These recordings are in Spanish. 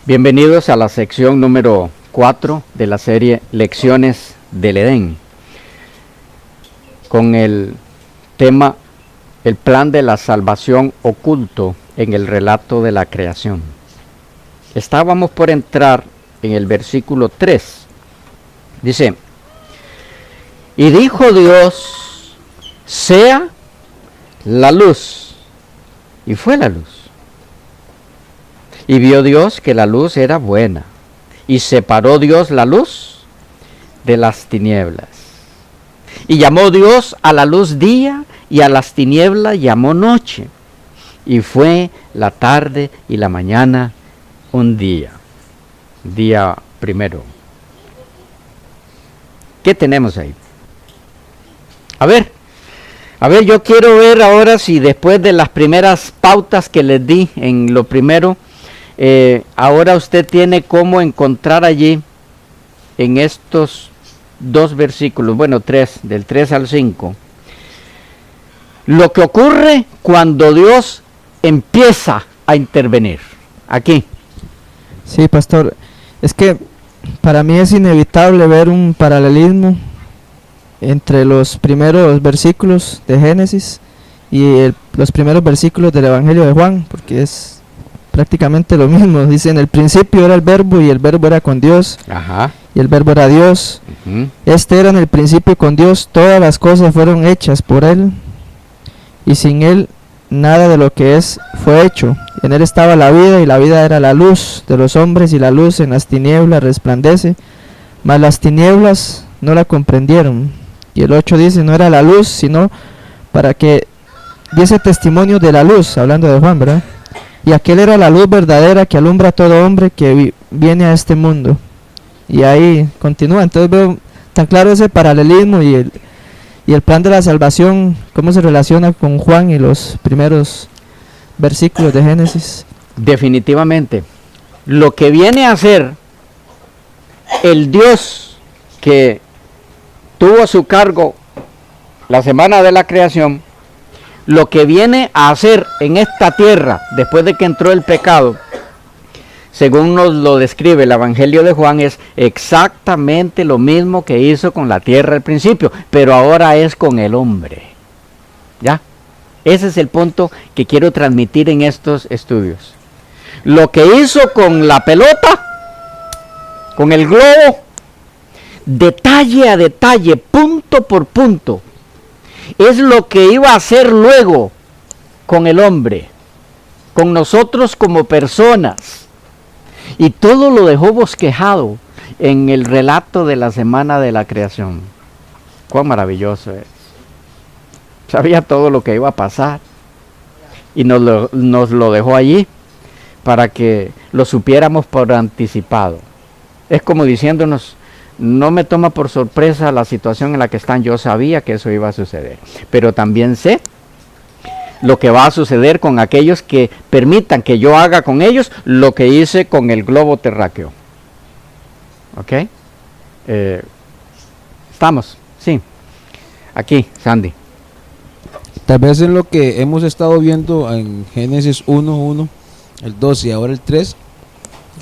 Bienvenidos a la sección número 4 de la serie Lecciones del Edén, con el tema El plan de la salvación oculto en el relato de la creación. Estábamos por entrar en el versículo 3. Dice: y dijo Dios, sea la luz, y fue la luz. Y vio Dios que la luz era buena, y separó Dios la luz de las tinieblas. Y llamó Dios a la luz día, y a las tinieblas llamó noche. Y fue la tarde y la mañana un día. Día primero. ¿Qué tenemos ahí? A ver, yo quiero ver ahora si después de las primeras pautas que les di en lo primero, ahora usted tiene cómo encontrar allí en estos dos versículos, bueno, del 3 al 5, lo que ocurre cuando Dios empieza a intervenir. Aquí. Sí, pastor, es que para mí es inevitable ver un paralelismo entre los primeros versículos de Génesis y los primeros versículos del Evangelio de Juan, porque es prácticamente lo mismo. Dice: en el principio era el verbo, y el verbo era con Dios. Ajá. Y el verbo era Dios. Este era en el principio con Dios. Todas las cosas fueron hechas por Él, y sin Él nada de lo que es fue hecho. En Él estaba la vida, y la vida era la luz de los hombres, y la luz en las tinieblas resplandece, mas las tinieblas no la comprendieron. Y el 8 dice: no era la luz, sino para que diese testimonio de la luz, hablando de Juan, ¿verdad? Y aquel era la luz verdadera que alumbra a todo hombre que viene a este mundo. Y ahí continúa. Entonces veo tan claro ese paralelismo y el plan de la salvación, cómo se relaciona con Juan y los primeros versículos de Génesis. Definitivamente, lo que viene a ser el Dios que tuvo a su cargo la semana de la creación, lo que viene a hacer en esta tierra después de que entró el pecado, según nos lo describe el Evangelio de Juan, es exactamente lo mismo que hizo con la tierra al principio, pero ahora es con el hombre. ¿Ya? Ese es el punto que quiero transmitir en estos estudios. Lo que hizo con la pelota, con el globo, detalle a detalle, punto por punto, es lo que iba a hacer luego con el hombre, con nosotros como personas. Y todo lo dejó bosquejado en el relato de la semana de la creación. Cuán maravilloso es. Sabía todo lo que iba a pasar y nos lo dejó allí para que lo supiéramos por anticipado. Es como diciéndonos: no me toma por sorpresa la situación en la que están. Yo sabía que eso iba a suceder, pero también sé lo que va a suceder con aquellos que permitan que yo haga con ellos lo que hice con el globo terráqueo. ¿Ok? ¿Estamos? Sí. Aquí, Sandy. Tal vez en lo que hemos estado viendo en Génesis 1:1, el 2 y ahora el 3,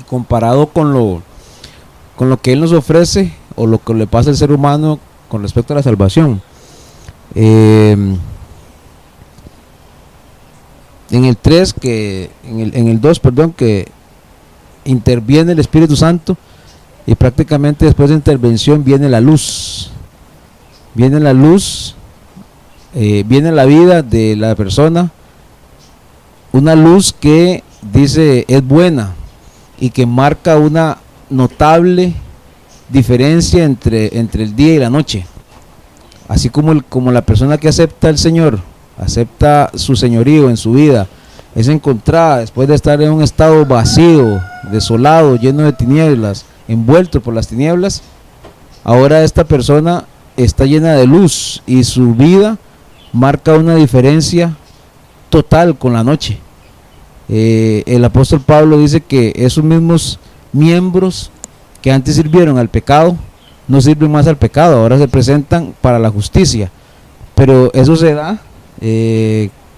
comparado con lo que Él nos ofrece o lo que le pasa al ser humano con respecto a la salvación. En el 3, en el 2, perdón, que interviene el Espíritu Santo, y prácticamente después de intervención viene la luz. Viene la luz, viene la vida de la persona, una luz que dice es buena y que marca una notable diferencia entre el día y la noche. Así como la persona que acepta al Señor, acepta su señorío en su vida, es encontrada después de estar en un estado vacío, desolado, lleno de tinieblas, envuelto por las tinieblas. Ahora esta persona está llena de luz y su vida marca una diferencia total con la noche. El apóstol Pablo dice que esos mismos miembros que antes sirvieron al pecado no sirven más al pecado, ahora se presentan para la justicia. Pero eso se da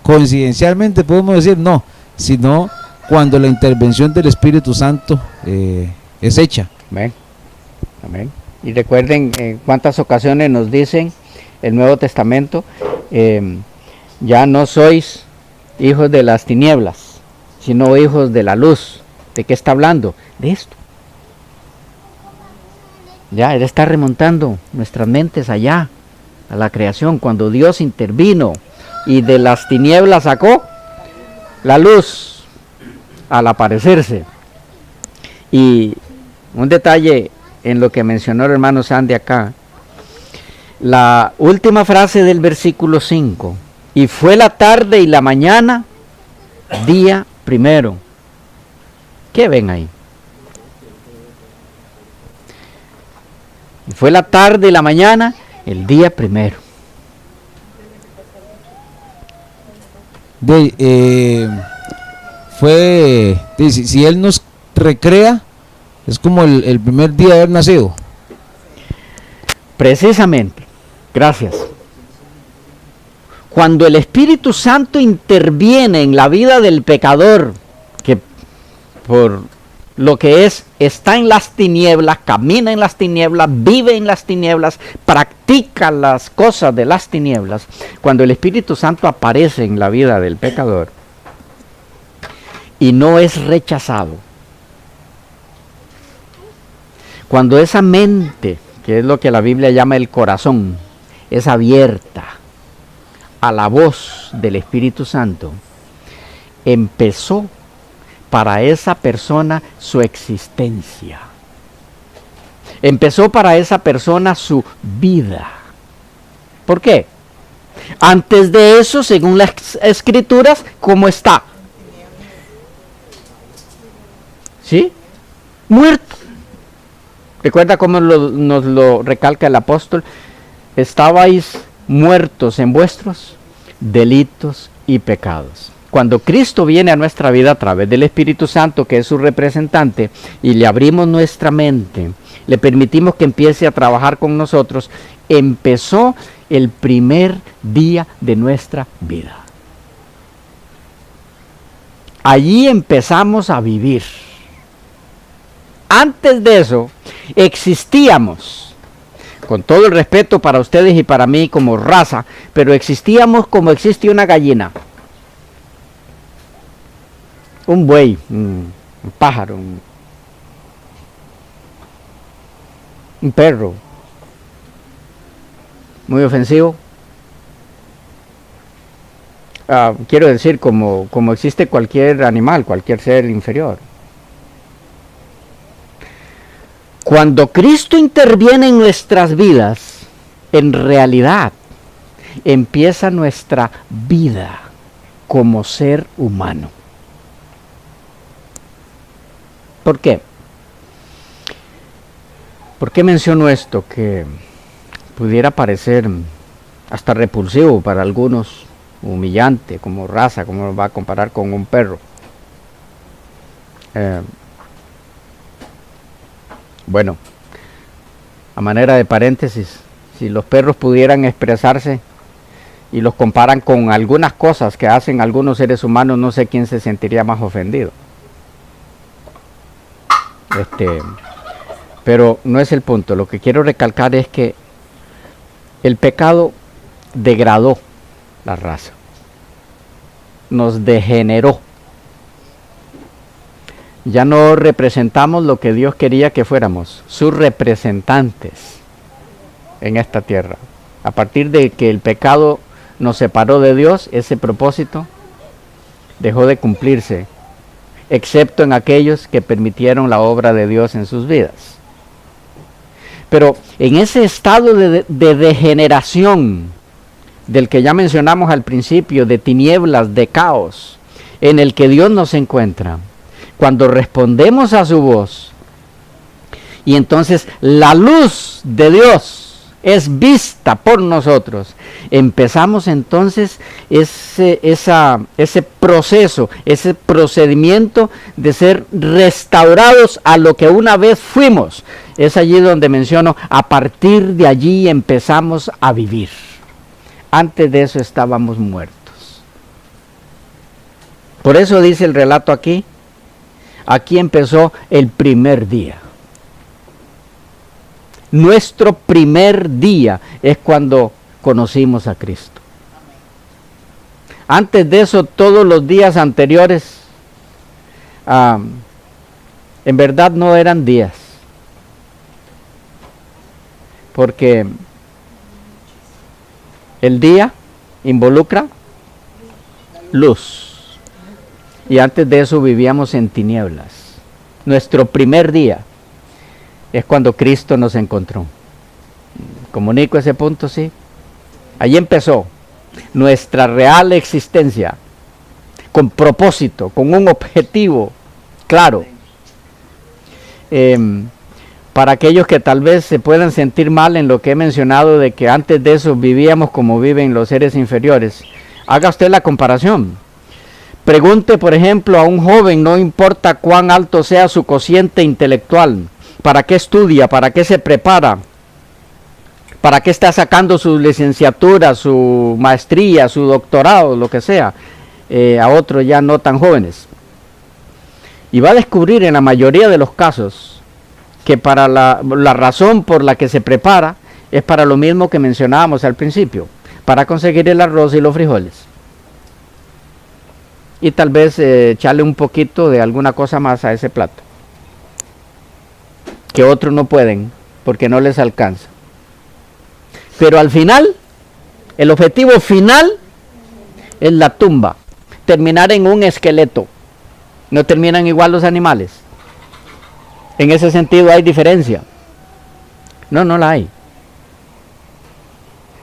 coincidencialmente, podemos decir, no, sino cuando la intervención del Espíritu Santo es hecha. Amén. Amén. Y recuerden en cuántas ocasiones nos dicen el Nuevo Testamento, ya no sois hijos de las tinieblas, sino hijos de la luz. ¿De qué está hablando? De esto. Ya, Él está remontando nuestras mentes allá, a la creación, cuando Dios intervino y de las tinieblas sacó la luz al aparecerse. Y un detalle en lo que mencionó el hermano Sandy acá, la última frase del versículo 5, y fue la tarde y la mañana, día primero. ¿Qué ven ahí? Y fue la tarde y la mañana, el día primero. Si Él nos recrea, es como el primer día de haber nacido. Precisamente, gracias. Cuando el Espíritu Santo interviene en la vida del pecador, que por lo que está en las tinieblas, camina en las tinieblas, vive en las tinieblas, practica las cosas de las tinieblas, cuando el Espíritu Santo aparece en la vida del pecador y no es rechazado, cuando esa mente, que es lo que la Biblia llama el corazón, es abierta a la voz del Espíritu Santo, empezó para esa persona su existencia. Empezó para esa persona su vida. ¿Por qué? Antes de eso, según las Escrituras, ¿cómo está? ¿Sí? Muerto. ¿Recuerda cómo nos lo recalca el apóstol? Estabais muertos en vuestros delitos y pecados. Cuando Cristo viene a nuestra vida a través del Espíritu Santo, que es su representante, y le abrimos nuestra mente, le permitimos que empiece a trabajar con nosotros, empezó el primer día de nuestra vida. Allí empezamos a vivir. Antes de eso, existíamos, con todo el respeto para ustedes y para mí como raza, pero existíamos como existe una gallina, un buey, un pájaro, un perro, muy ofensivo. Quiero decir, como existe cualquier animal, cualquier ser inferior. Cuando Cristo interviene en nuestras vidas, en realidad empieza nuestra vida como ser humano. ¿Por qué? ¿Por qué menciono esto? Que pudiera parecer hasta repulsivo para algunos, humillante como raza, como lo va a comparar con un perro. Bueno, a manera de paréntesis, si los perros pudieran expresarse y los comparan con algunas cosas que hacen algunos seres humanos, no sé quién se sentiría más ofendido. Pero no es el punto. Lo que quiero recalcar es que el pecado degradó la raza, nos degeneró. Ya no representamos lo que Dios quería que fuéramos, sus representantes en esta tierra. A partir de que el pecado nos separó de Dios, ese propósito dejó de cumplirse, excepto en aquellos que permitieron la obra de Dios en sus vidas. Pero en ese estado de degeneración, del que ya mencionamos al principio, de tinieblas, de caos, en el que Dios nos encuentra, cuando respondemos a su voz, y entonces la luz de Dios es vista por nosotros, empezamos entonces ese proceso, ese procedimiento de ser restaurados a lo que una vez fuimos. Es allí donde menciono, a partir de allí empezamos a vivir. Antes de eso estábamos muertos. Por eso dice el relato aquí, Aquí empezó el primer día. Nuestro primer día es cuando conocimos a Cristo. Antes de eso, todos los días anteriores, en verdad no eran días. Porque el día involucra luz. Y antes de eso vivíamos en tinieblas. Nuestro primer día es cuando Cristo nos encontró. ¿Comunico ese punto? Sí. Ahí empezó nuestra real existencia, con propósito, con un objetivo claro. Para aquellos que tal vez se puedan sentir mal en lo que he mencionado de que antes de eso vivíamos como viven los seres inferiores, haga usted la comparación. Pregunte, por ejemplo, a un joven, no importa cuán alto sea su cociente intelectual, ¿para qué estudia? ¿Para qué se prepara? ¿Para qué está sacando su licenciatura, su maestría, su doctorado, lo que sea? A otros ya no tan jóvenes. Y va a descubrir en la mayoría de los casos que para la razón por la que se prepara es para lo mismo que mencionábamos al principio, para conseguir el arroz y los frijoles. Y tal vez echarle un poquito de alguna cosa más a ese plato, que otros no pueden, porque no les alcanza. Pero al final, el objetivo final es la tumba, terminar en un esqueleto. No terminan igual los animales. En ese sentido hay diferencia. No la hay.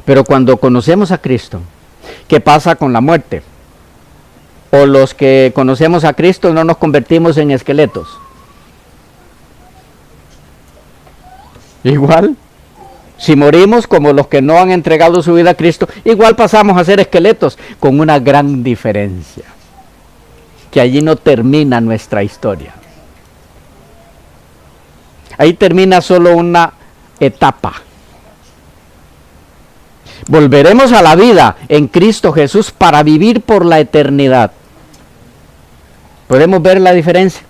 Pero cuando conocemos a Cristo, ¿qué pasa con la muerte? O los que conocemos a Cristo no nos convertimos en esqueletos. Igual, si morimos como los que no han entregado su vida a Cristo, igual pasamos a ser esqueletos, con una gran diferencia, que allí no termina nuestra historia. Ahí termina solo una etapa. Volveremos a la vida en Cristo Jesús para vivir por la eternidad. ¿Podemos ver la diferencia?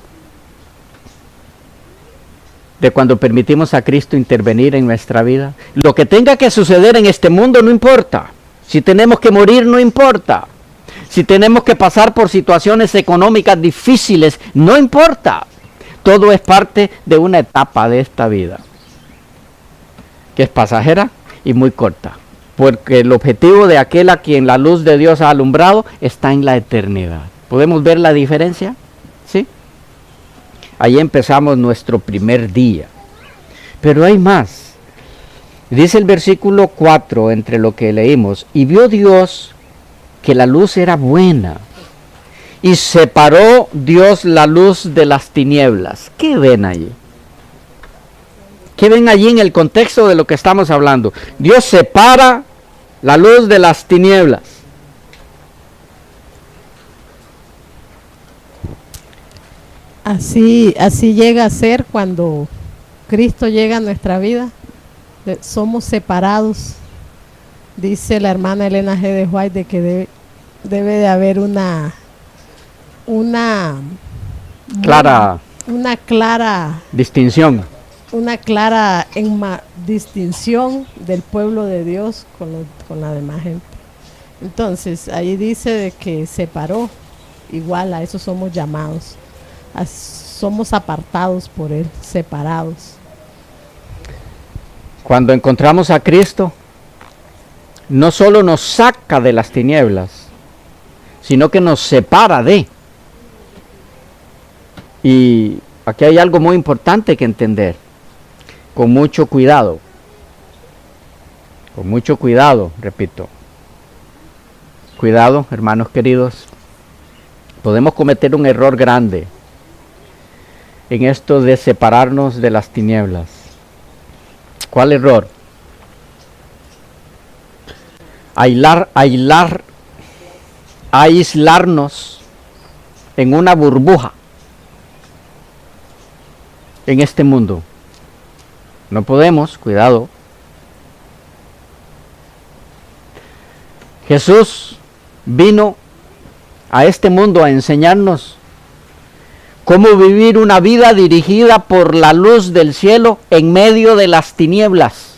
De cuando permitimos a Cristo intervenir en nuestra vida. Lo que tenga que suceder en este mundo no importa. Si tenemos que morir no importa. Si tenemos que pasar por situaciones económicas difíciles no importa. Todo es parte de una etapa de esta vida, que es pasajera y muy corta. Porque el objetivo de aquel a quien la luz de Dios ha alumbrado está en la eternidad. ¿Podemos ver la diferencia? ¿Sí? Ahí empezamos nuestro primer día. Pero hay más. Dice el versículo 4, entre lo que leímos, y vio Dios que la luz era buena, y separó Dios la luz de las tinieblas. ¿Qué ven allí? ¿Qué ven allí en el contexto de lo que estamos hablando? Dios separa la luz de las tinieblas. Así llega a ser cuando Cristo llega a nuestra vida. Somos separados. Dice la hermana Elena G. de White de que debe de haber una clara distinción. Una clara distinción del pueblo de Dios con la demás gente. Entonces, ahí dice de que separó, igual a eso somos llamados. Somos apartados por Él, separados. Cuando encontramos a Cristo, no solo nos saca de las tinieblas, sino que nos separa de. Y aquí hay algo muy importante que entender, con mucho cuidado, repito. Cuidado, hermanos queridos, podemos cometer un error grande en esto de separarnos de las tinieblas. ¿Cuál error? Aislarnos en una burbuja en este mundo. No podemos, cuidado. Jesús vino a este mundo a enseñarnos cómo vivir una vida dirigida por la luz del cielo en medio de las tinieblas.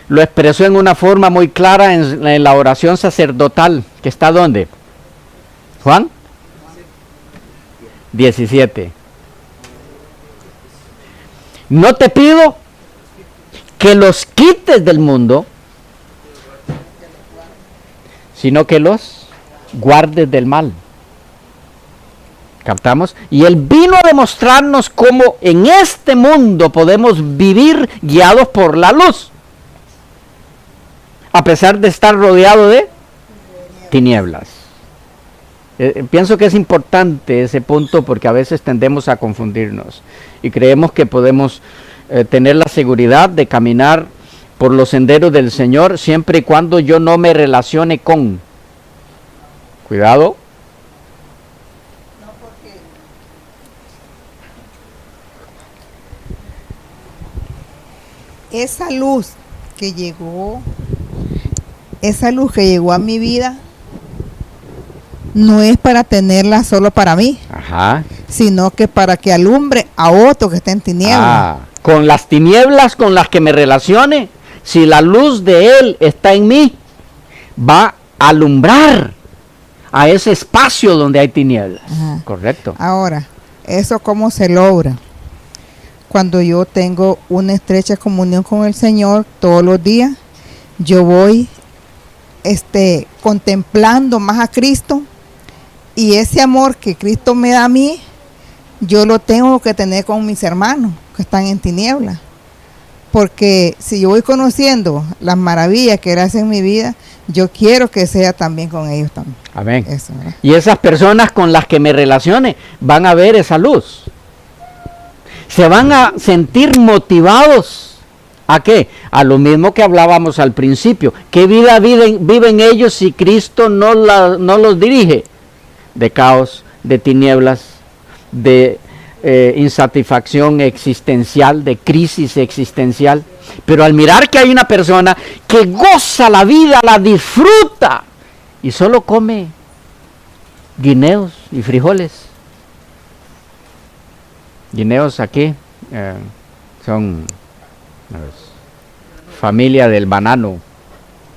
Lo expresó en una forma muy clara en la oración sacerdotal, que está ¿dónde? Juan 17. No te pido que los quites del mundo, sino que los guardes del mal. ¿Captamos? Y Él vino a demostrarnos cómo en este mundo podemos vivir guiados por la luz, a pesar de estar rodeado de tinieblas. Pienso que es importante ese punto porque a veces tendemos a confundirnos y creemos que podemos tener la seguridad de caminar por los senderos del Señor siempre y cuando yo no me relacione con. Cuidado. Esa luz que llegó a mi vida, no es para tenerla solo para mí, Ajá. sino que para que alumbre a otro que está en tinieblas. Con las tinieblas con las que me relacione, si la luz de Él está en mí, va a alumbrar a ese espacio donde hay tinieblas. Ajá. Correcto. Ahora, ¿eso cómo se logra? Cuando yo tengo una estrecha comunión con el Señor todos los días, yo voy contemplando más a Cristo, y ese amor que Cristo me da a mí, yo lo tengo que tener con mis hermanos que están en tinieblas. Porque si yo voy conociendo las maravillas que Él hace en mi vida, yo quiero que sea también con ellos también. Amén. Eso, ¿verdad? Y esas personas con las que me relacione van a ver esa luz. Se van a sentir motivados. ¿A qué? A lo mismo que hablábamos al principio. ¿Qué vida viven ellos si Cristo no los dirige? De caos, de tinieblas, de insatisfacción existencial, de crisis existencial. Pero al mirar que hay una persona que goza la vida, la disfruta y solo come guineos y frijoles. Guineos aquí son familia del banano,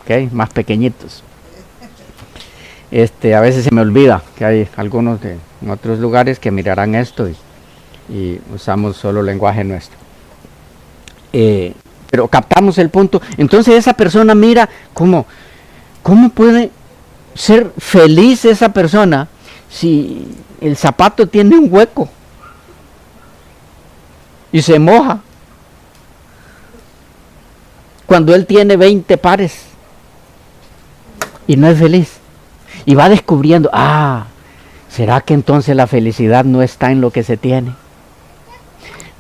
¿okay? Más pequeñitos. A veces se me olvida que hay algunos en otros lugares que mirarán esto y usamos solo lenguaje nuestro. Pero captamos el punto. Entonces esa persona mira cómo puede ser feliz esa persona si el zapato tiene un hueco y se moja cuando él tiene 20 pares y no es feliz. Y va descubriendo, ¿será que entonces la felicidad no está en lo que se tiene?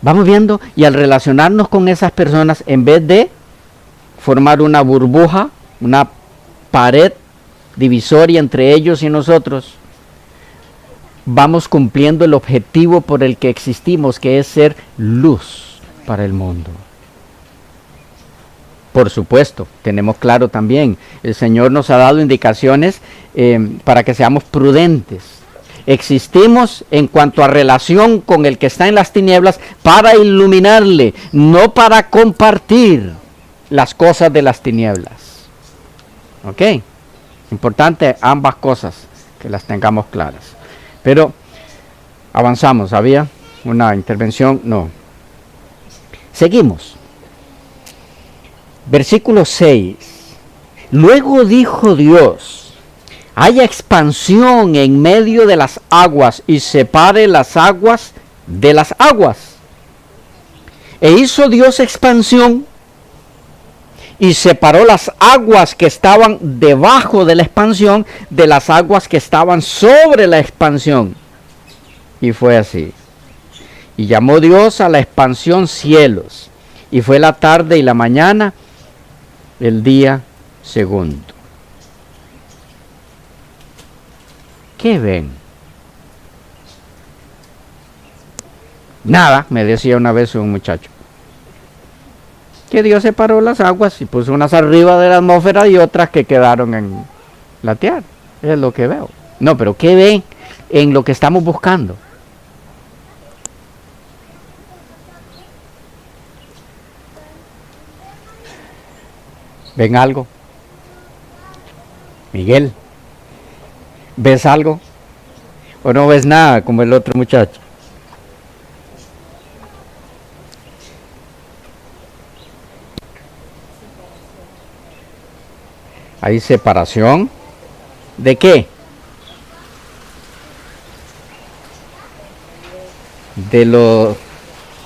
Vamos viendo, y al relacionarnos con esas personas, en vez de formar una burbuja, una pared divisoria entre ellos y nosotros, vamos cumpliendo el objetivo por el que existimos, que es ser luz para el mundo. Por supuesto, tenemos claro también, el Señor nos ha dado indicaciones para que seamos prudentes. Existimos en cuanto a relación con el que está en las tinieblas para iluminarle, no para compartir las cosas de las tinieblas. ¿Ok? Importante ambas cosas, que las tengamos claras. Pero avanzamos, ¿había una intervención? No. Seguimos. Versículo 6. Luego dijo Dios: haya expansión en medio de las aguas y separe las aguas de las aguas. E hizo Dios expansión y separó las aguas que estaban debajo de la expansión de las aguas que estaban sobre la expansión. Y fue así. Y llamó Dios a la expansión cielos. Y fue la tarde y la mañana el día segundo. ¿Qué ven? Nada, me decía una vez un muchacho. Que Dios separó las aguas y puso unas arriba de la atmósfera y otras que quedaron en la tierra. Es lo que veo. No, pero ¿qué ven? en lo que estamos buscando. ¿Ven algo? Miguel, ¿ves algo? ¿O no ves nada como el otro muchacho? Hay separación. ¿De qué? De lo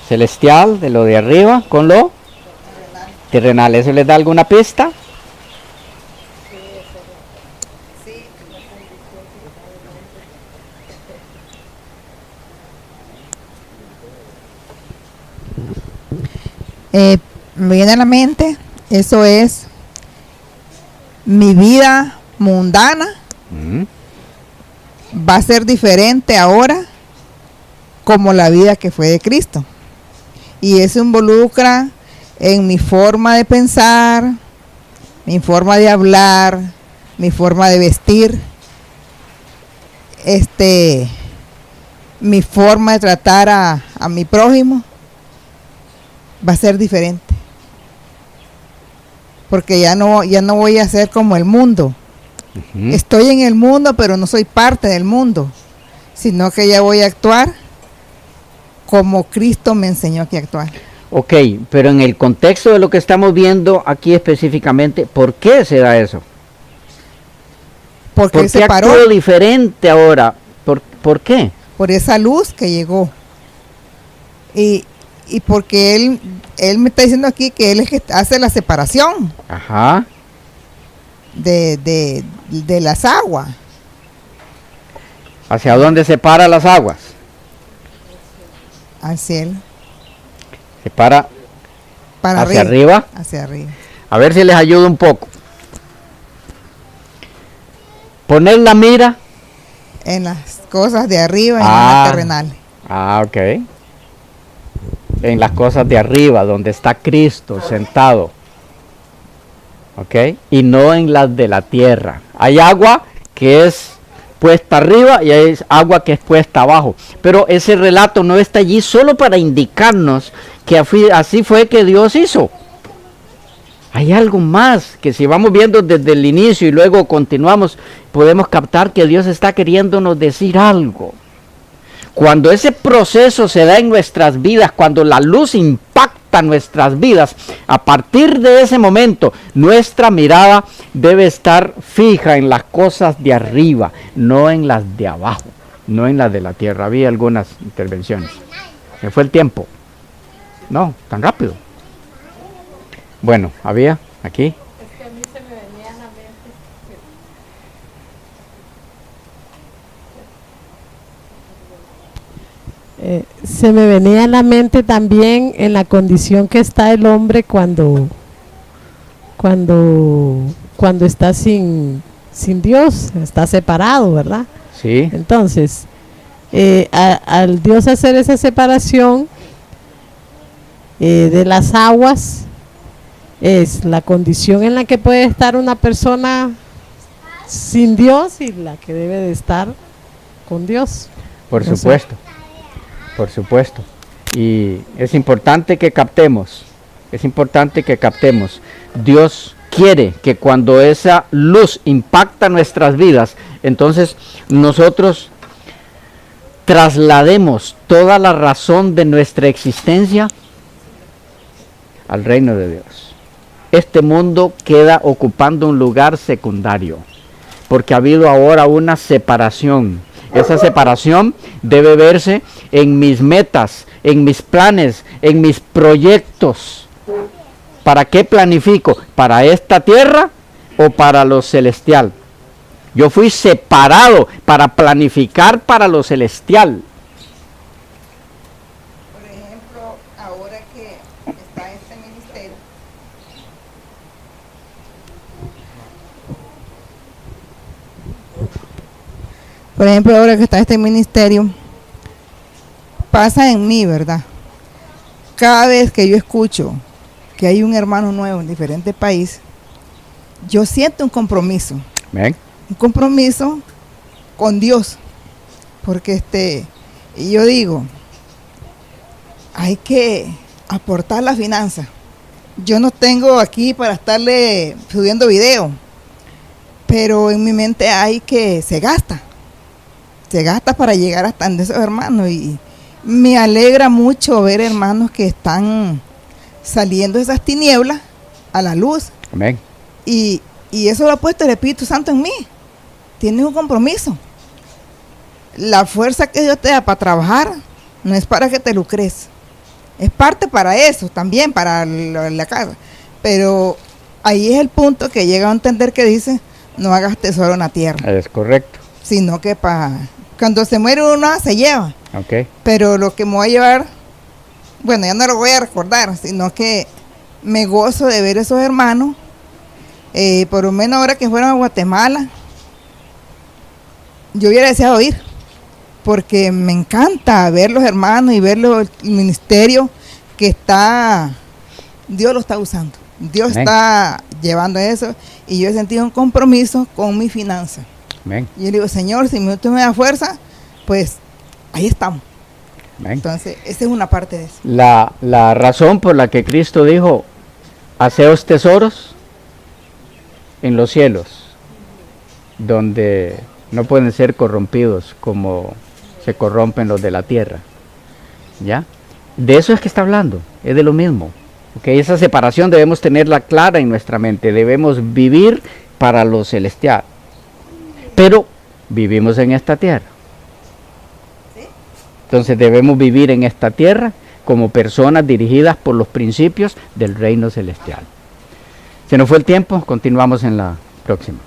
celestial, de lo de arriba, con lo terrenal. ¿Eso les da alguna pista? Me viene a la mente, eso es mi vida mundana va a ser diferente ahora como la vida que fue de Cristo. Y eso involucra en mi forma de pensar, mi forma de hablar, mi forma de vestir, mi forma de tratar a mi prójimo va a ser diferente. Porque ya no voy a ser como el mundo. Estoy en el mundo, pero no soy parte del mundo, sino que ya voy a actuar como Cristo me enseñó que actuar. Ok, pero en el contexto de lo que estamos viendo aquí específicamente, ¿por qué se da eso? Porque ¿Por Él se qué paró actúa diferente ahora? ¿Por qué? por esa luz que llegó. Y porque Él me está diciendo aquí que Él es que hace la separación Ajá. de las aguas. ¿Hacia dónde separa las aguas? Al cielo. Separa Para hacia arriba. Hacia arriba. A ver si les ayuda un poco. Poner la mira. En las cosas de arriba y no en las terrenales. Ah, ok. En las cosas de arriba, donde está Cristo sentado. Ok. Y no en las de la tierra. Hay agua que es puesta arriba y hay agua que es puesta abajo. Pero ese relato no está allí solo para indicarnos que así fue que Dios hizo. Hay algo más que si vamos viendo desde el inicio y luego continuamos, podemos captar que Dios está queriéndonos decir algo. Cuando ese proceso se da en nuestras vidas, cuando la luz impacta nuestras vidas, a partir de ese momento, nuestra mirada debe estar fija en las cosas de arriba, no en las de abajo, no en las de la tierra. Había algunas intervenciones. ¿Me fue el tiempo? No, tan rápido. Bueno, había aquí. Es que a mí se me venía a la mente. Se me venía a la mente también en la condición que está el hombre cuando está sin Dios, está separado, ¿verdad? Sí. Entonces, al Dios hacer esa separación de las aguas, es la condición en la que puede estar una persona sin Dios y la que debe de estar con Dios. Por supuesto, por supuesto. Y es importante que captemos, Dios quiere que cuando esa luz impacta nuestras vidas, entonces nosotros traslademos toda la razón de nuestra existencia al reino de Dios. Este mundo queda ocupando un lugar secundario, porque ha habido ahora una separación. Esa separación debe verse en mis metas, en mis planes, en mis proyectos. ¿Para qué planifico? ¿Para esta tierra o para lo celestial? Yo fui separado para planificar para lo celestial. Por ejemplo, ahora que está este ministerio, pasa en mí, ¿verdad? Cada vez que yo escucho que hay un hermano nuevo en diferente país, yo siento un compromiso. ¿Ven? Un compromiso con Dios. Porque y yo digo, hay que aportar la finanza. Yo no tengo aquí para estarle subiendo video, pero en mi mente hay que se gasta para llegar hasta donde esos hermanos, y me alegra mucho ver hermanos que están saliendo de esas tinieblas a la luz. Amén. Y eso lo ha puesto el Espíritu Santo en mí. Tienes un compromiso. La fuerza que Dios te da para trabajar no es para que te lucres. Es parte para eso, también para la casa. Pero ahí es el punto que llega a entender que dice, no hagas tesoro en la tierra. Es correcto. Sino que cuando se muere uno se lleva. Ok. Pero lo que me voy a llevar, bueno, ya no lo voy a recordar, sino que me gozo de ver esos hermanos, por lo menos ahora que fueron a Guatemala, yo hubiera deseado ir, porque me encanta ver los hermanos y ver el ministerio que Dios lo está usando. Dios Amén. está llevando eso, y yo he sentido un compromiso con mi finanza. Amén. Y yo le digo, Señor, si tú me das fuerza, pues ahí estamos. Amén. Entonces, esa es una parte de eso. La razón por la que Cristo dijo, haceos tesoros en los cielos, donde no pueden ser corrompidos como se corrompen los de la tierra. ¿Ya? De eso es que está hablando, es de lo mismo. ¿Okay? Esa separación debemos tenerla clara en nuestra mente, debemos vivir para lo celestial. Pero vivimos en esta tierra. Entonces debemos vivir en esta tierra como personas dirigidas por los principios del reino celestial. Se nos fue el tiempo, continuamos en la próxima.